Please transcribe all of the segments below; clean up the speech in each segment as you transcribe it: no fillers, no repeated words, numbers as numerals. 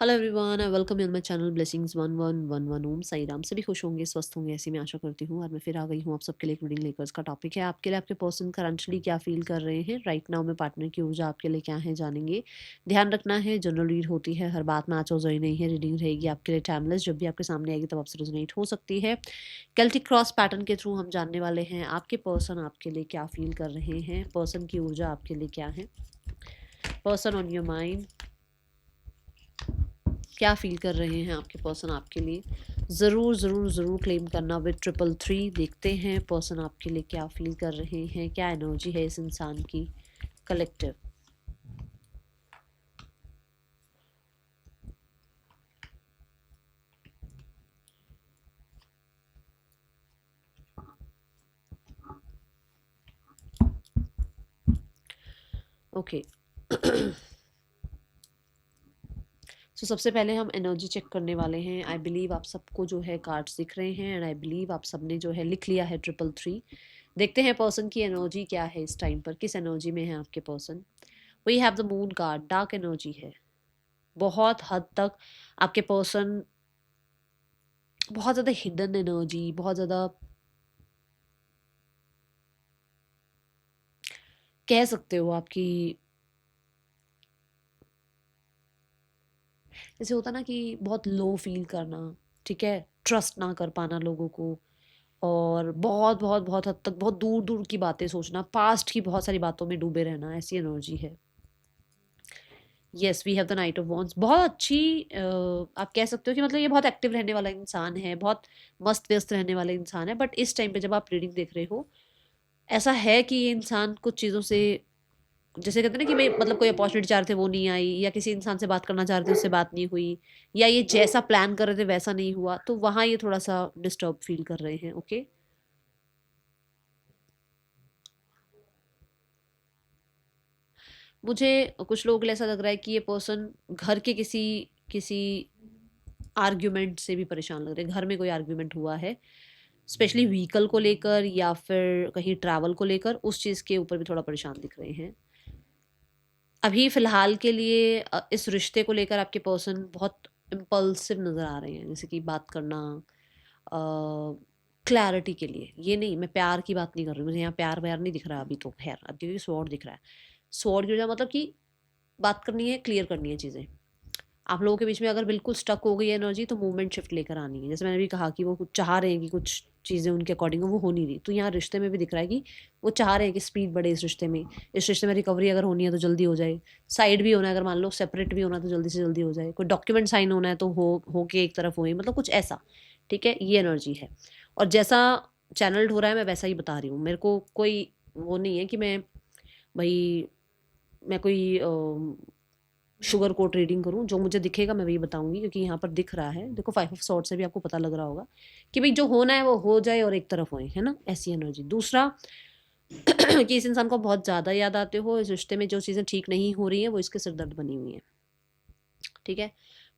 Hello everyone, I welcome you on my channel blessings 1111 ओम साई राम। सभी खुश होंगे, स्वस्थ होंगे, ऐसी मैं आशा करती हूँ। और मैं फिर आ गई हूँ आप सबके लिए एक रीडिंग लेकर। इसका टॉपिक है आपके लिए आपके पर्सन करंटली क्या फील कर रहे हैं राइट नाउ में, पार्टनर की ऊर्जा आपके लिए क्या है जानेंगे। ध्यान रखना है, जनरल रीड होती है, हर बात मैच हो जाए नहीं है। रीडिंग रहेगी आपके लिए टाइमलेस, जब भी आपके सामने आएगी तब आपसे रेजोनेट हो सकती है। केल्टिक क्रॉस पैटर्न के थ्रू हम जानने वाले हैं आपके पर्सन आपके लिए क्या फील कर रहे हैं, पर्सन की ऊर्जा आपके लिए क्या है, पर्सन ऑन योर माइंड क्या फील कर रहे हैं आपके पर्सन आपके लिए। ज़रूर ज़रूर ज़रूर क्लेम करना विद 333। देखते हैं पर्सन आपके लिए क्या फील कर रहे हैं, क्या एनर्जी है इस इंसान की कलेक्टिव। ओके सो सबसे पहले हम एनर्जी चेक करने वाले हैं। आई बिलीव आप सबको जो है कार्ड्स दिख रहे हैं एंड आई बिलीव आप सबने जो है लिख लिया है 333। देखते हैं पर्सन की एनर्जी क्या है इस टाइम पर, किस एनर्जी में है आपके person. We have the moon card, dark energy है बहुत हद तक। आपके पर्सन बहुत ज़्यादा हिडन एनर्जी, बहुत ज़्यादा कह सकते हो आपकी, जैसे होता ना कि बहुत लो फील करना, ठीक है, ट्रस्ट ना कर पाना लोगों को, और बहुत बहुत बहुत हद तक बहुत दूर दूर की बातें सोचना, पास्ट की बहुत सारी बातों में डूबे रहना, ऐसी एनर्जी है। Yes, we have the knight of wands. बहुत अच्छी आप कह सकते हो कि मतलब ये बहुत एक्टिव रहने वाला इंसान है, बहुत मस्त व्यस्त रहने वाला इंसान है। बट इस टाइम पे जब आप रीडिंग देख रहे हो, ऐसा है कि ये इंसान कुछ चीज़ों से, जैसे कहते हैं ना कि भाई मतलब कोई अपॉर्चुनिटी चाह रहे थे वो नहीं आई, या किसी इंसान से बात करना चाह रहे थे उससे बात नहीं हुई, या ये जैसा प्लान कर रहे थे वैसा नहीं हुआ, तो वहाँ ये थोड़ा सा डिस्टर्ब फील कर रहे हैं। ओके, मुझे कुछ लोगों के लिए ऐसा लग रहा है कि ये पर्सन घर के किसी किसी आर्ग्यूमेंट से भी परेशान लग रहे हैं। घर में कोई आर्ग्यूमेंट हुआ है, स्पेशली व्हीकल को लेकर या फिर कहीं ट्रैवल को लेकर, उस चीज़ के ऊपर भी थोड़ा परेशान दिख रहे हैं। अभी फ़िलहाल के लिए इस रिश्ते को लेकर आपके पर्सन बहुत इम्पल्सिव नज़र आ रहे हैं, जैसे कि बात करना क्लैरिटी के लिए। ये नहीं, मैं प्यार की बात नहीं कर रही हूँ, मुझे यहाँ प्यार व्यार नहीं दिख रहा अभी तो, खैर अब क्योंकि स्वॉर्ड दिख रहा है। स्वॉर्ड की वजह मतलब कि बात करनी है, क्लियर करनी है चीज़ें। आप लोगों के बीच में अगर बिल्कुल स्टक हो गई है एनर्जी, तो मूवमेंट शिफ्ट लेकर आनी है। जैसे मैंने भी कहा कि वो कुछ चाह रहे हैं कि कुछ चीज़ें उनके अकॉर्डिंग हो, वो हो नहीं रही। तो यहाँ रिश्ते में भी दिख रहा है कि वो चाह रहे हैं कि स्पीड बढ़े इस रिश्ते में, इस रिश्ते में रिकवरी अगर होनी है तो जल्दी हो जाए। साइड भी होना है, अगर मान लो सेपरेट भी होना है तो जल्दी से जल्दी हो जाए। कोई डॉक्यूमेंट साइन होना है तो हो के एक तरफ होए, मतलब कुछ ऐसा। ठीक है, ये एनर्जी है। और जैसा चैनल्ड हो रहा है मैं वैसा ही बता रही हूँ। मेरे को कोई वो नहीं है कि भाई मैं कोई शुगर कोट रीडिंग करूँ। जो मुझे दिखेगा मैं वही बताऊंगी, क्योंकि यहाँ पर दिख रहा है, देखो 5 ऑफ सॉर्ड से भी आपको पता लग रहा होगा कि भाई जो होना है वो हो जाए और एक तरफ होए, है ना, ऐसी एनर्जी। दूसरा कि इस इंसान को बहुत ज़्यादा याद आते हो, इस रिश्ते में जो चीज़ें ठीक नहीं हो रही हैं वो इसके सिरदर्द बनी हुई हैं। ठीक है,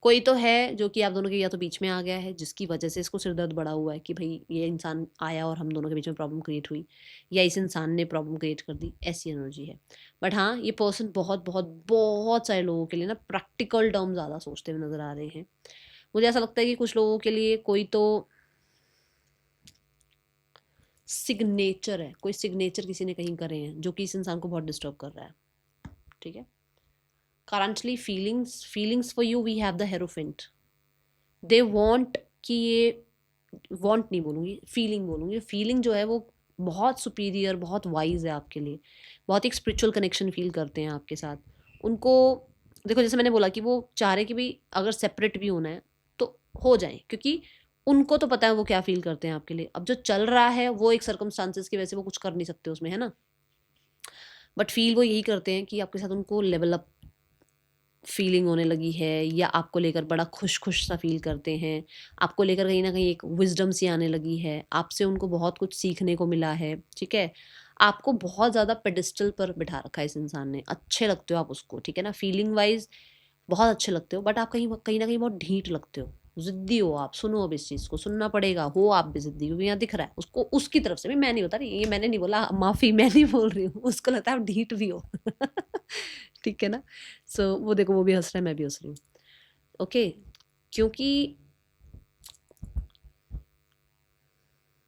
कोई तो है जो कि आप दोनों के या तो बीच में आ गया है, जिसकी वजह से इसको सिरदर्द बढ़ा हुआ है कि भाई ये इंसान आया और हम दोनों के बीच में प्रॉब्लम क्रिएट हुई, या इस इंसान ने प्रॉब्लम क्रिएट कर दी, ऐसी एनर्जी है। बट हाँ, ये पर्सन बहुत बहुत बहुत सारे लोगों के लिए ना प्रैक्टिकल टर्म ज़्यादा सोचते हुए नज़र आ रहे हैं। मुझे ऐसा लगता है कि कुछ लोगों के लिए कोई तो सिग्नेचर है, कोई सिग्नेचर किसी ने कहीं करे हैं जो कि इस इंसान को बहुत डिस्टर्ब कर रहा है। ठीक है, currently feelings for you we have the hierophant. They want कि ये, वॉन्ट नहीं बोलूँगी, फीलिंग बोलूँगी। फीलिंग जो है वो बहुत सुपीरियर, बहुत वाइज है आपके लिए, बहुत एक स्पिरिचुअल कनेक्शन फील करते हैं आपके साथ। उनको देखो, जैसे मैंने बोला कि वो चाह रहे कि भाई अगर सेपरेट भी होना है तो हो जाए, क्योंकि उनको तो पता है वो क्या फील करते हैं आपके लिए। अब जो चल रहा है वो एक सर्कमस्टांसेस की वजह से वो कुछ कर नहीं सकते उसमें, है ना। बट फील वो यही करते हैं कि आपके साथ उनको लेवल अप फीलिंग होने लगी है, या आपको लेकर बड़ा खुश खुश सा फील करते हैं। आपको लेकर कहीं ना कहीं एक विजडम सी आने लगी है, आपसे उनको बहुत कुछ सीखने को मिला है। ठीक है, आपको बहुत ज़्यादा पेडिस्टल पर बिठा रखा है इस इंसान ने। अच्छे लगते हो आप उसको, ठीक है ना, फीलिंग वाइज बहुत अच्छे लगते हो। बट आप कहीं कहीं ना कहीं बहुत ढीठ लगते हो, जिद्दी हो आप। सुनो, अब इस चीज़ को सुनना पड़ेगा, हो आप भी जिद्दी, क्योंकि यहाँ दिख रहा है उसको, उसकी तरफ से भी। मैं नहीं बता रही, ये मैंने नहीं बोला, माफ़ी, मैं नहीं बोल रही हूँ, उसको लगता है आप ढीठ भी हो। ठीक है ना। सो वो देखो, वो भी हंस रहा है, मैं भी हंस रही हूँ। ओके, क्योंकि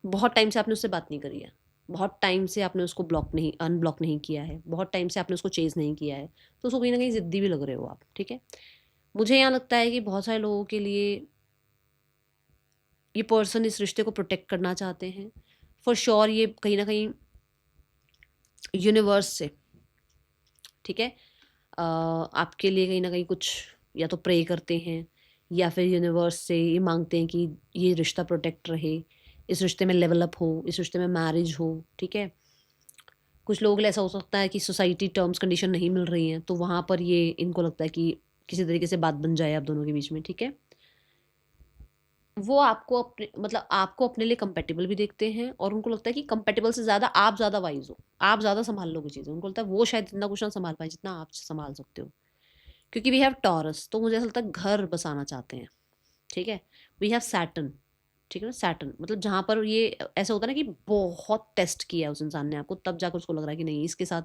बहुत टाइम से आपने उससे बात नहीं करी है, बहुत टाइम से आपने उसको ब्लॉक नहीं अनब्लॉक नहीं किया है, बहुत टाइम से आपने उसको चेज़ नहीं किया है, तो उसको कहीं ना कहीं ज़िद्दी भी लग रहे हो आप, ठीक है। मुझे यहाँ लगता है कि बहुत सारे लोगों के लिए ये पर्सन इस रिश्ते को प्रोटेक्ट करना चाहते हैं। फॉर श्योर ये कहीं ना कहीं यूनिवर्स से, ठीक है, आपके लिए कहीं ना कहीं कुछ या तो प्रे करते हैं, या फिर यूनिवर्स से ये मांगते हैं कि ये रिश्ता प्रोटेक्ट रहे, इस रिश्ते में लेवल अप हो, इस रिश्ते में मैरिज हो, ठीक है। कुछ लोगों के लिए ऐसा हो सकता है कि सोसाइटी टर्म्स कंडीशन नहीं मिल रही हैं, तो वहाँ पर ये इनको लगता है कि किसी तरीके से बात बन जाए आप दोनों के बीच में, ठीक है। वो आपको अपने मतलब आपको अपने लिए कंपेटेबल भी देखते हैं, और उनको लगता है कि कंपेटेबल से ज़्यादा आप ज़्यादा वाइज हो, आप ज़्यादा संभाल लोगे चीज़ें। उनको लगता है वो शायद इतना कुछ ना संभाल पाए जितना आप संभाल सकते हो, क्योंकि वी हैव टॉरस, तो मुझे ऐसा लगता है घर बसाना चाहते हैं, ठीक है। वी हैव सैटर्न, ठीक है ना, सैटर्न मतलब जहाँ पर ये ऐसा होता है ना कि बहुत टेस्ट किया है उस इंसान ने आपको, तब जाकर उसको लग रहा है कि नहीं इसके साथ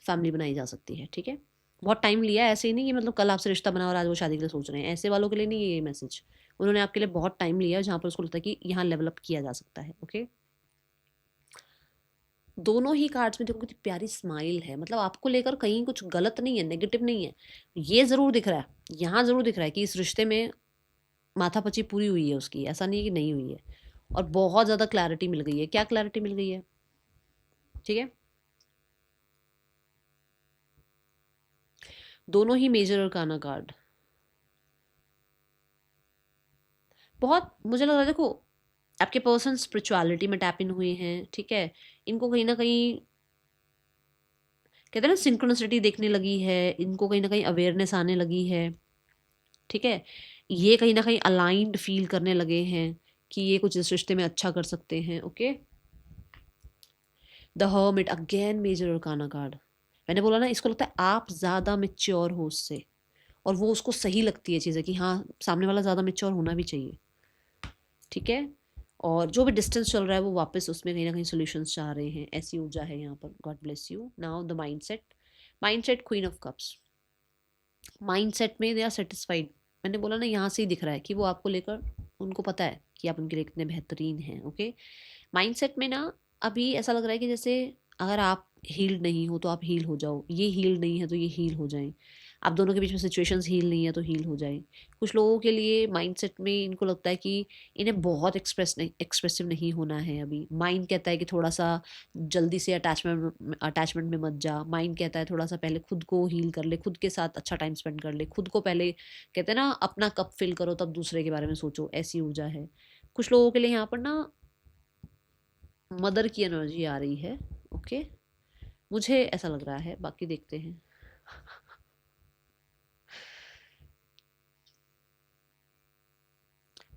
फैमिली बनाई जा सकती है, ठीक है। बहुत टाइम लिया है, ऐसे ही नहीं कि मतलब कल आपसे रिश्ता बना और आज वो शादी के लिए सोच रहे हैं, ऐसे वालों के लिए नहीं है ये मैसेज। उन्होंने आपके लिए बहुत टाइम लिया है जहाँ पर उसको लगता है कि यहाँ लेवल अप किया जा सकता है, ओके। दोनों ही कार्ड्स में देखो कितनी प्यारी स्माइल है, मतलब आपको लेकर कहीं कुछ गलत नहीं है, नेगेटिव नहीं है। ये ज़रूर दिख रहा है, यहाँ ज़रूर दिख रहा है कि इस रिश्ते में माथापच्ची पूरी हुई है उसकी, ऐसा नहीं है कि नहीं हुई है। और बहुत ज़्यादा क्लैरिटी मिल गई है। क्या क्लैरिटी मिल गई है, ठीक है। दोनों ही मेजर और काना कार्ड बहुत मुझे लग रहा है, देखो आपके पर्सन स्पिरिचुअलिटी में टैप इन हुए हैं, ठीक है। इनको कहीं ना कहीं कहते हैं ना सिंक्रोनिसिटी देखने लगी है, इनको कहीं ना कहीं अवेयरनेस आने लगी है, ठीक है। ये कहीं ना कहीं अलाइंड फील करने लगे हैं कि ये कुछ इस रिश्ते में अच्छा कर सकते हैं, okay. The hermit again major arcana card, मैंने बोला ना इसको लगता है आप ज़्यादा मेच्योर हो उससे, और वो उसको सही लगती है चीज़ें कि हाँ सामने वाला ज़्यादा मेच्योर होना भी चाहिए, ठीक है। और जो भी डिस्टेंस चल रहा है वो वापस उसमें कहीं ना कहीं सोल्यूशंस चाह रहे हैं, ऐसी ऊर्जा है यहाँ पर। God bless you. Now the mindset, mindset queen of cups, mindset में दे आर सेटिस्फाइड। मैंने बोला ना यहाँ से ही दिख रहा है कि वो आपको लेकर, उनको पता है कि आप उनके लिए कितने बेहतरीन हैं, ओके। माइंडसेट में ना अभी ऐसा लग रहा है कि जैसे अगर आप हील्ड नहीं हो तो आप हील हो जाओ, ये हील नहीं है तो ये हील हो जाए, आप दोनों के बीच में सिचुएशंस हील नहीं है तो हील हो जाए। कुछ लोगों के लिए माइंडसेट में इनको लगता है कि इन्हें बहुत एक्सप्रेसिव नहीं होना है अभी। माइंड कहता है कि थोड़ा सा जल्दी से अटैचमेंट में मत जा। माइंड कहता है थोड़ा सा पहले खुद को हील कर ले, खुद के साथ अच्छा टाइम स्पेंड कर ले, खुद को पहले कहते हैं ना अपना कप फिल करो तब दूसरे के बारे में सोचो, ऐसी ऊर्जा है। कुछ लोगों के लिए यहाँ पर ना मदर की एनर्जी आ रही है, ओके। मुझे ऐसा लग रहा है, बाकी देखते हैं।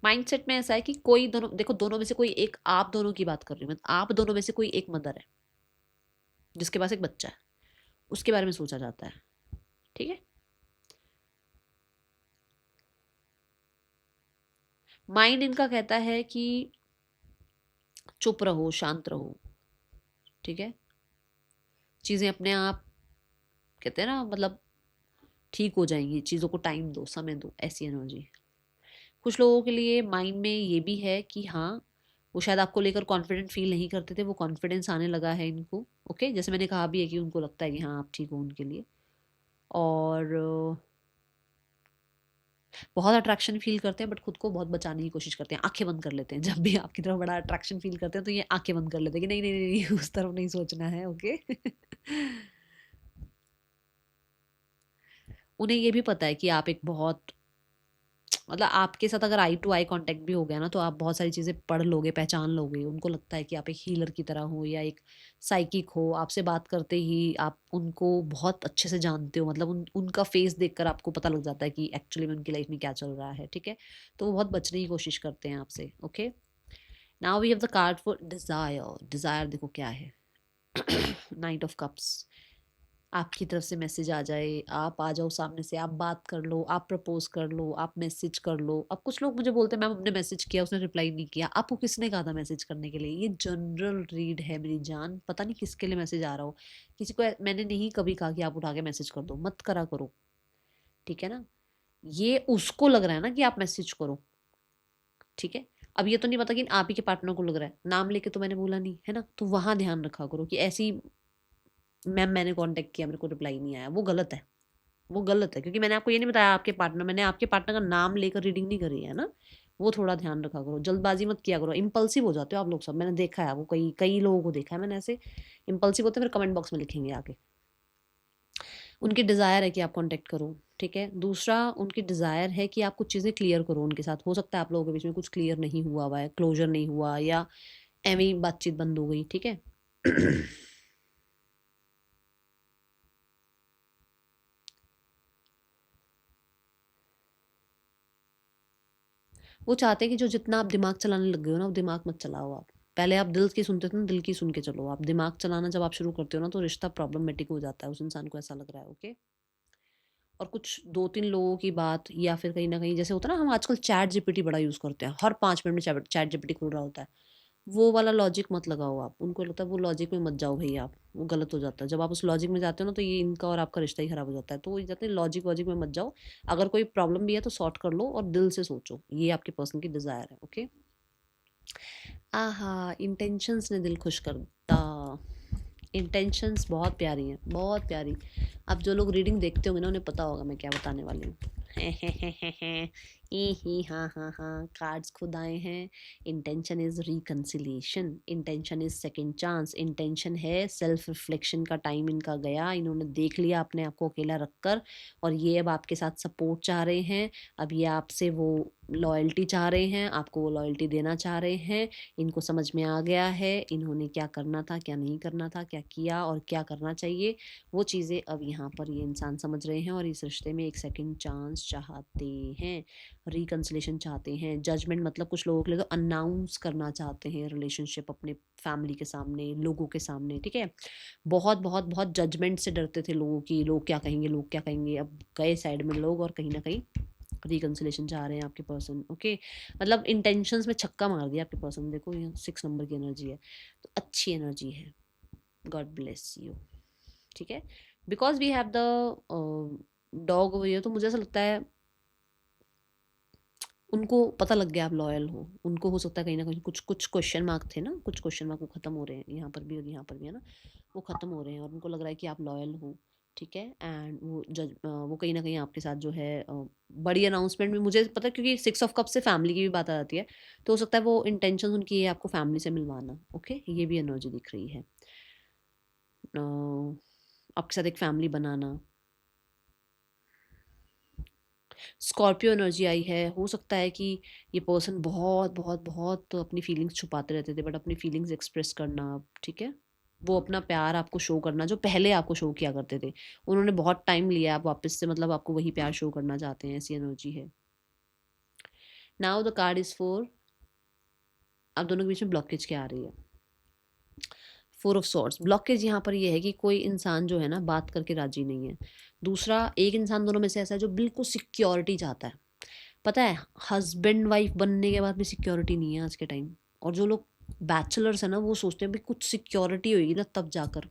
माइंडसेट में ऐसा है कि कोई दोनों, देखो दोनों में से कोई एक, आप दोनों की बात कर रही हूँ मैं, आप दोनों में से कोई एक मदर है जिसके पास एक बच्चा है, उसके बारे में सोचा जाता है, ठीक है। माइंड इनका कहता है कि चुप रहो, शांत रहो, ठीक है। चीजें अपने आप कहते हैं ना मतलब ठीक हो जाएंगी, चीजों को टाइम दो, समय दो, ऐसी एनर्जी। कुछ लोगों के लिए माइंड में ये भी है कि हाँ वो शायद आपको लेकर कॉन्फिडेंट फील नहीं करते थे, वो कॉन्फिडेंस आने लगा है इनको, ओके। जैसे मैंने कहा भी है कि उनको लगता है कि हाँ आप ठीक हो उनके लिए। और बहुत अट्रैक्शन फील करते हैं, बट खुद को बहुत बचाने की कोशिश करते हैं, आंखें बंद कर लेते हैं जब भी आपकी तरफ बड़ा अट्रैक्शन फील करते हैं, तो ये आंखें बंद कर लेते हैं कि नहीं नहीं नहीं, नहीं उस तरफ नहीं सोचना है, ओके। उन्हें ये भी पता है कि आप एक बहुत मतलब आपके साथ अगर आई टू आई कांटेक्ट भी हो गया ना, तो आप बहुत सारी चीज़ें पढ़ लोगे, पहचान लोगे। उनको लगता है कि आप एक हीलर की तरह हो या एक साइकिक हो, आपसे बात करते ही आप उनको बहुत अच्छे से जानते हो, मतलब उनका फेस देखकर आपको पता लग जाता है कि एक्चुअली में उनकी लाइफ में क्या चल रहा है, ठीक है। तो वो बहुत बचने की कोशिश करते हैं आपसे, okay. Now we have the card for desire. Desire देखो क्या है। नाइट ऑफ कप्स, आपकी तरफ से मैसेज आ जाए, आप आ जाओ सामने से, आप बात कर लो, आप प्रपोज कर लो, आप मैसेज कर लो। अब कुछ लोग मुझे बोलते हैं मैम हमने मैसेज किया उसने रिप्लाई नहीं किया। आपको किसने कहा था मैसेज करने के लिए? ये जनरल रीड है मेरी जान, पता नहीं किसके लिए मैसेज आ रहा हो। किसी को मैंने नहीं कभी कहा कि आप उठा के मैसेज कर दो, मत करा करो, ठीक है ना। ये उसको लग रहा है ना कि आप मैसेज करो, ठीक है। अब ये तो नहीं पता कि आप ही के पार्टनर को लग रहा है, नाम लेके तो मैंने बोला नहीं है ना, तो वहां ध्यान रखा करो कि ऐसी मैम मैंने कांटेक्ट किया, मेरे को रिप्लाई नहीं आया, वो गलत है, वो गलत है, क्योंकि मैंने आपको ये नहीं बताया आपके पार्टनर, मैंने आपके पार्टनर का नाम लेकर रीडिंग नहीं करी है ना। वो थोड़ा ध्यान रखा करो, जल्दबाजी मत किया करो, इम्पल्सिव हो जाते हो आप लोग सब, मैंने देखा है वो, कई कई लोगों को देखा है मैंने ऐसे इम्पल्सिव होते हैं, फिर कमेंट बॉक्स में लिखेंगे आके। उनकी डिज़ायर है कि आप कांटेक्ट करो, ठीक है। दूसरा, उनकी डिज़ायर है कि आप कुछ चीज़ें क्लियर करो उनके साथ, हो सकता है आप लोगों के बीच में कुछ क्लियर नहीं हुआ है, क्लोजर नहीं हुआ, या एवं ही बातचीत बंद हो गई, ठीक है। वो चाहते हैं कि जो जितना आप दिमाग चलाने लग गए हो ना, वो दिमाग मत चलाओ आप। पहले आप दिल की सुनते थे ना, दिल की सुन के चलो, आप दिमाग चलाना जब आप शुरू करते हो ना, तो रिश्ता प्रॉब्लमैटिक हो जाता है, उस इंसान को ऐसा लग रहा है, ओके। और कुछ 2-3 लोगों की बात, या फिर कहीं न कहीं जैसे होता है ना, हम आजकल चैट जीपीटी बड़ा यूज़ करते हैं, हर 5 मिनट में चैट जीपीटी खुल रहा होता है। वो वाला लॉजिक मत लगाओ आप, उनको लगता है वो लॉजिक में मत जाओ भई आप, वो गलत हो जाता है। जब आप उस लॉजिक में जाते हो ना, तो ये इनका और आपका रिश्ता ही खराब हो जाता है। तो वो ये कहते हैं लॉजिक वॉजिक में मत जाओ, अगर कोई प्रॉब्लम भी है तो सॉर्ट कर लो और दिल से सोचो, ये आपके पर्सन की डिज़ायर है, ओके। आहा! इंटेंशंस ने दिल खुश कर दा। इंटेंशंस बहुत प्यारी हैं, बहुत प्यारी। अब जो लोग रीडिंग देखते होंगे ना, उन्हें पता होगा मैं क्या बताने वाली हूँ। ही ही हाँ हाँ हाँ, कार्ड्स खुद आए हैं। Intention is reconciliation, intention is second chance, intention है सेल्फ रिफ्लेक्शन का टाइम इनका गया, इन्होंने देख लिया अपने आप को अकेला रखकर, और ये अब आपके साथ सपोर्ट चाह रहे हैं। अब ये आपसे वो लॉयल्टी चाह रहे हैं, आपको वो लॉयल्टी देना चाह रहे हैं। इनको समझ में आ गया है इन्होंने क्या करना था, क्या नहीं करना था, क्या किया और क्या करना चाहिए, वो चीज़ें अब यहाँ पर ये इंसान समझ रहे हैं, और इस रिश्ते में एक सेकंड चांस चाहते हैं, रिकन्सिलेशन चाहते हैं। जजमेंट मतलब कुछ लोगों के लिए तो अनाउंस करना चाहते हैं रिलेशनशिप अपने फैमिली के सामने, लोगों के सामने, ठीक है। बहुत बहुत बहुत जजमेंट से डरते थे लोगों की, लोग क्या कहेंगे, लोग क्या कहेंगे, अब गए साइड में लोग, और कहीं ना कहीं रिकन्सिलेशन चाह रहे हैं आपके पर्सन, ओके। मतलब इंटेंशंस में छक्का मार दिया आपके पर्सन, देखो ये 6 नंबर की एनर्जी है, तो अच्छी एनर्जी है, गॉड ब्लेस यू, ठीक है। Because we have the dog over here, तो मुझे ऐसा लगता है उनको पता लग गया आप लॉयल हो, उनको हो सकता है कहीं ना कहीं कुछ कुछ क्वेश्चन मार्क थे ना, कुछ क्वेश्चन मार्क वो खत्म हो रहे हैं, यहाँ पर भी और यहाँ पर भी है ना, वो खत्म हो रहे हैं, और उनको लग रहा है कि आप लॉयल हो, ठीक है। एंड वो वो कहीं ना कहीं आपके साथ जो है बड़ी अनाउंसमेंट में, मुझे पता है क्योंकि 6 ऑफ कप से फैमिली की भी बात आ जाती है, तो हो सकता है वो इंटेंशन उनकी है आपको फैमिली से मिलवाना, ओके, ये भी एनर्जी दिख रही है। आपके साथ एक फैमिली बनाना, स्कॉर्पियो एनर्जी आई है, हो सकता है कि ये पर्सन बहुत बहुत बहुत तो अपनी फीलिंग्स छुपाते रहते थे, बट अपनी फीलिंग्स एक्सप्रेस करना, ठीक है। वो अपना प्यार आपको शो करना जो पहले आपको शो किया करते थे, उन्होंने बहुत टाइम लिया, आप वापस से मतलब आपको वही प्यार शो करना चाहते हैं, ऐसी एनर्जी है। Now the card is four, आप दोनों के बीच में ब्लॉकेज क्या आ रही है। 4 ऑफ सॉर्ड्स, ब्लॉकेज यहाँ पर ये है कि कोई इंसान जो है ना बात करके राजी नहीं है। दूसरा, एक इंसान दोनों में से ऐसा है जो बिल्कुल सिक्योरिटी चाहता है, पता है हस्बैंड वाइफ बनने के बाद भी सिक्योरिटी नहीं है आज के टाइम, और जो लोग बैचलर्स है ना, वो सोचते हैं भाई कुछ सिक्योरिटी होगी ना तब जाकर,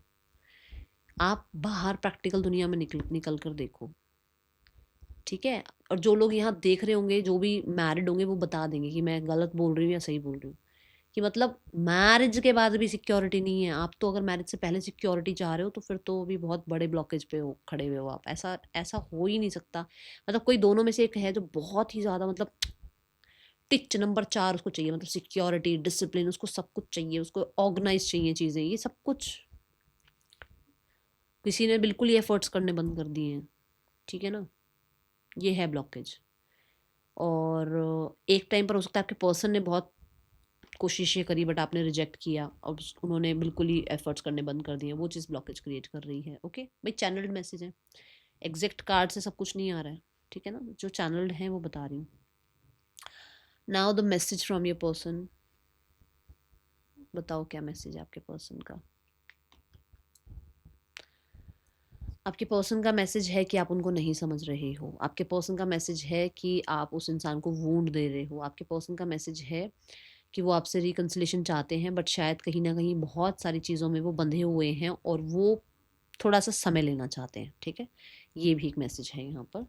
आप बाहर प्रैक्टिकल दुनिया में निकल निकल कर देखो, ठीक है। और जो लोग यहाँ देख रहे होंगे, जो भी मैरिड होंगे, वो बता देंगे कि मैं गलत बोल रही हूँ या सही बोल रही हूँ, कि मतलब मैरिज के बाद भी सिक्योरिटी नहीं है। आप तो अगर मैरिज से पहले सिक्योरिटी चाह रहे हो, तो फिर तो भी बहुत बड़े ब्लॉकेज पे हो खड़े हुए हो आप, ऐसा ऐसा हो ही नहीं सकता। मतलब कोई दोनों में से एक है जो बहुत ही ज़्यादा, मतलब टिच नंबर 4 उसको चाहिए, मतलब सिक्योरिटी, डिसिप्लिन, उसको सब कुछ चाहिए, उसको ऑर्गेनाइज चाहिए चीज़ें, ये सब कुछ किसी ने बिल्कुल ही एफर्ट्स करने बंद कर दिए हैं, ठीक है ना, ये है ब्लॉकेज। और एक टाइम पर हो सकता है आपके पर्सन ने बहुत कोशिशें करी, बट आपने रिजेक्ट किया, और उन्होंने बिल्कुल ही एफर्ट्स करने बंद कर दिए, वो चीज़ ब्लॉकेज क्रिएट कर रही है, ओके भाई। चैनल्ड मैसेज है, एग्जैक्ट कार्ड से सब कुछ नहीं आ रहा है, ठीक है ना, जो चैनल्ड है वो बता रही हूँ। Now the message from your person, बताओ क्या मैसेज है आपके पर्सन का। आपके पर्सन का मैसेज है कि आप उनको नहीं समझ रहे हो, आपके पर्सन का मैसेज है कि आप उस इंसान को वूंड दे रहे हो, आपके पर्सन का मैसेज है कि वो आपसे रिकन्सिलेशन चाहते हैं, बट शायद कहीं ना कहीं बहुत सारी चीज़ों में वो बंधे हुए हैं, और वो थोड़ा सा समय लेना चाहते हैं, ठीक है। ये भी एक मैसेज है यहाँ पर।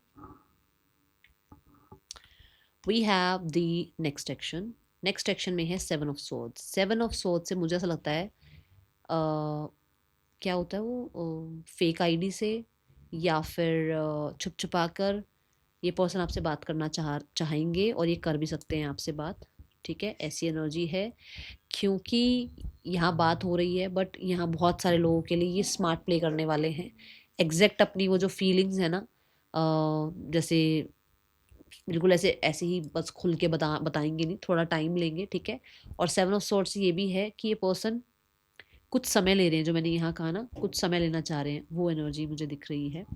We have the next action. Next action में है 7 ऑफ सोर्ड्स। 7 ऑफ सोर्ड्स से मुझे ऐसा लगता है क्या होता है वो, फेक आईडी से या फिर छुप छुपा कर ये पर्सन आपसे बात करना चाहेंगे और ये कर भी सकते हैं आपसे बात, ठीक है, ऐसी एनर्जी है। क्योंकि यहाँ बात हो रही है बट यहाँ बहुत सारे लोगों के लिए ये स्मार्ट प्ले करने वाले हैं। एग्जैक्ट अपनी वो जो फीलिंग्स है ना, जैसे बिल्कुल ऐसे ऐसे ही बस खुल के बताएंगे नहीं, थोड़ा टाइम लेंगे, ठीक है। और 7 ऑफ सॉर्ड्स ये भी है कि ये पर्सन कुछ समय ले रहे हैं, जो मैंने यहाँ कहा ना, कुछ समय लेना चाह रहे हैं, वो एनर्जी मुझे दिख रही है।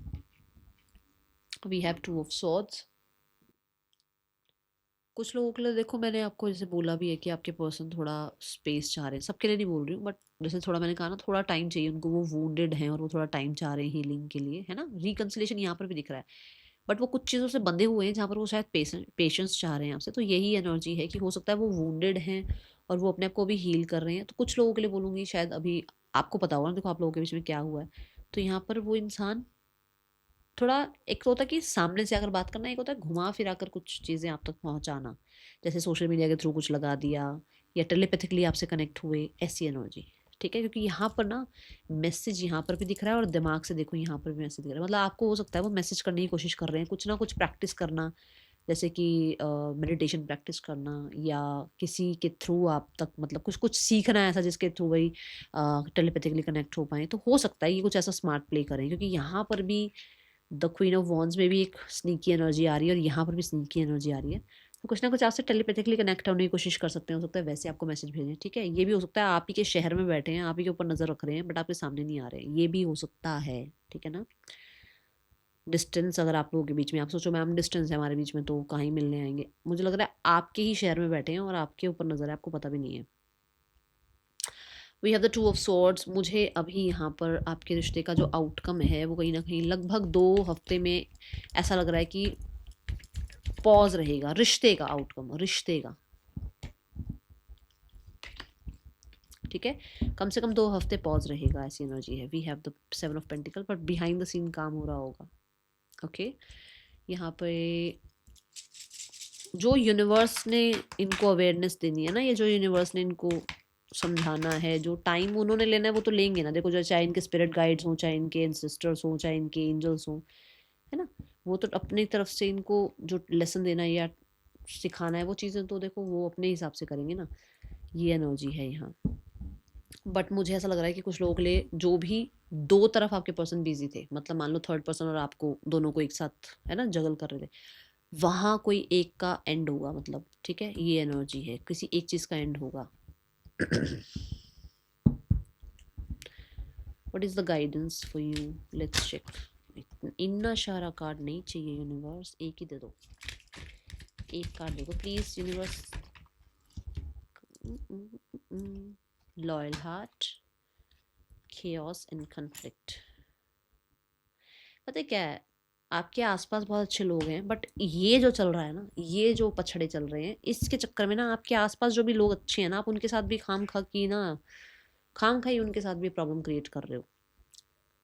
We have 2 of swords. कुछ लोगों के लिए देखो, मैंने आपको जैसे बोला भी है कि आपके पर्सन थोड़ा स्पेस चाह रहे हैं, सबके लिए नहीं बोल रही हूँ, बट जैसे थोड़ा मैंने कहा ना, थोड़ा टाइम चाहिए उनको, वो वूंडेड हैं और वो थोड़ा टाइम चाह रहे हैं हीलिंग के लिए, है ना। रिकंसिलेशन यहाँ पर भी दिख रहा है, बट वो कुछ चीज़ों से बंधे हुए हैं जहाँ पर वो शायद पेशेंस चाह रहे हैं आपसे। तो यही एनर्जी है कि हो सकता है वो वूंडेड हैं और वो अपने आप को भी हील कर रहे हैं। तो कुछ लोगों के लिए बोलूँगी शायद अभी आपको पता होगा ना, देखो आप लोगों के बीच में क्या हुआ है। तो यहाँ पर वो इंसान थोड़ा, एक तो होता है कि सामने से अगर बात करना, एक होता है घुमा फिरा कर कुछ चीज़ें आप तक पहुँचाना, जैसे सोशल मीडिया के थ्रू कुछ लगा दिया या टेलीपैथिकली आपसे कनेक्ट हुए, ऐसी एनर्जी, ठीक है। क्योंकि यहाँ पर ना मैसेज यहाँ पर भी दिख रहा है और दिमाग से देखो यहाँ पर भी मैसेज दिख रहा है, मतलब आपको हो सकता है वो मैसेज करने की कोशिश कर रहे हैं, कुछ ना कुछ प्रैक्टिस करना, जैसे कि मेडिटेशन प्रैक्टिस करना या किसी के थ्रू आप तक मतलब कुछ कुछ सीखना है ऐसा जिसके थ्रू वही टेलीपैथिकली कनेक्ट हो पाए। तो हो सकता है ये कुछ ऐसा स्मार्ट प्ले करें, क्योंकि यहाँ पर भी द क्वीन ऑफ वॉन्ड्स में भी एक स्नीकी एनर्जी आ रही है और यहाँ पर भी स्नीकी एनर्जी आ रही है। तो कुछ ना कुछ आपसे टेलीपैथिकली कनेक्ट होने की कोशिश कर सकते हैं, हो सकता है वैसे आपको मैसेज भेजें, ठीक है। ये भी हो सकता है आप ही के शहर में बैठे हैं, आप ही के ऊपर नज़र रख रहे हैं, बट आपके सामने नहीं आ रहे हैं, ये भी हो सकता है, ठीक है ना। डिस्टेंस अगर आप लोगों के बीच में, आप सोचो मैम डिस्टेंस है हमारे बीच में तो कहाँ ही मिलने आएंगे, मुझे लग रहा है आपके ही शहर में बैठे हैं और आपके ऊपर नज़र है, आपको पता भी नहीं है। We have the 2 of swords. मुझे अभी यहाँ पर आपके रिश्ते का जो आउटकम है वो कहीं ना कहीं लगभग 2 हफ्ते में ऐसा लग रहा है कि पॉज रहेगा, रिश्ते का आउटकम, रिश्ते का, ठीक है, कम से कम 2 हफ्ते पॉज रहेगा, ऐसी एनर्जी है। We have the 7 of pentacle, but behind the scene काम हो रहा होगा, ओके। यहाँ पे जो यूनिवर्स ने इनको अवेयरनेस देनी है ना, ये जो यूनिवर्स ने इनको समझाना है, जो टाइम उन्होंने लेना है वो तो लेंगे ना, देखो जो चाहे इनके स्पिरिट गाइड्स हों, चाहे इनके एंसेस्टर्स हों, चाहे इनके एंजल्स हों, है ना, वो तो अपनी तरफ से इनको जो लेसन देना है या सिखाना है वो चीज़ें तो देखो वो अपने हिसाब से करेंगे ना, ये एनर्जी है यहाँ। बट मुझे ऐसा लग रहा है कि कुछ लोगों के लिए जो भी दो तरफ आपके पर्सन बिजी थे, मतलब मान लो थर्ड पर्सन और आपको दोनों को एक साथ है ना जगल कर रहे थे, वहाँ कोई एक का एंड होगा, मतलब ठीक है, ये एनर्जी है, किसी एक चीज़ का एंड होगा। What is the guidance for you, let's check. इतना सारा कार्ड नहीं चाहिए यूनिवर्स, एक ही दे दो, एक कार्ड दे दो please universe. Loyal heart, chaos and conflict. पता है क्या है, आपके आसपास बहुत अच्छे लोग हैं, बट ये जो चल रहा है ना, ये जो पछड़े चल रहे हैं, इसके चक्कर में ना आपके आसपास जो भी लोग अच्छे हैं ना, आप उनके साथ भी खाम खा ही उनके साथ भी प्रॉब्लम क्रिएट कर रहे हो।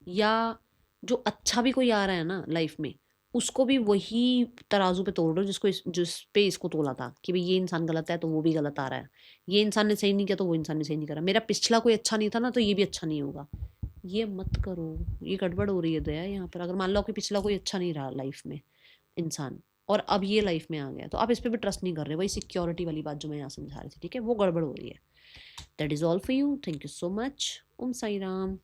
या जो अच्छा भी कोई आ रहा है ना लाइफ में, उसको भी वही तराजू पे तोड़ रहे हो जिस पे इसको तोला था कि भाई ये इंसान गलत है तो वो भी गलत आ रहा है, ये इंसान ने सही नहीं किया तो वो इंसान ने सही नहीं करा, मेरा पिछला कोई अच्छा नहीं था ना तो ये भी अच्छा नहीं होगा। ये मत करो, ये गड़बड़ हो रही है दया यहाँ पर। अगर मान लो कि पिछला कोई अच्छा नहीं रहा लाइफ में इंसान और अब ये लाइफ में आ गया, तो आप इस पर भी ट्रस्ट नहीं कर रहे, वही सिक्योरिटी वाली बात जो मैं यहाँ समझा रही थी, ठीक है, वो गड़बड़ हो रही है। That is all for you, thank you so much. Om Sai Ram.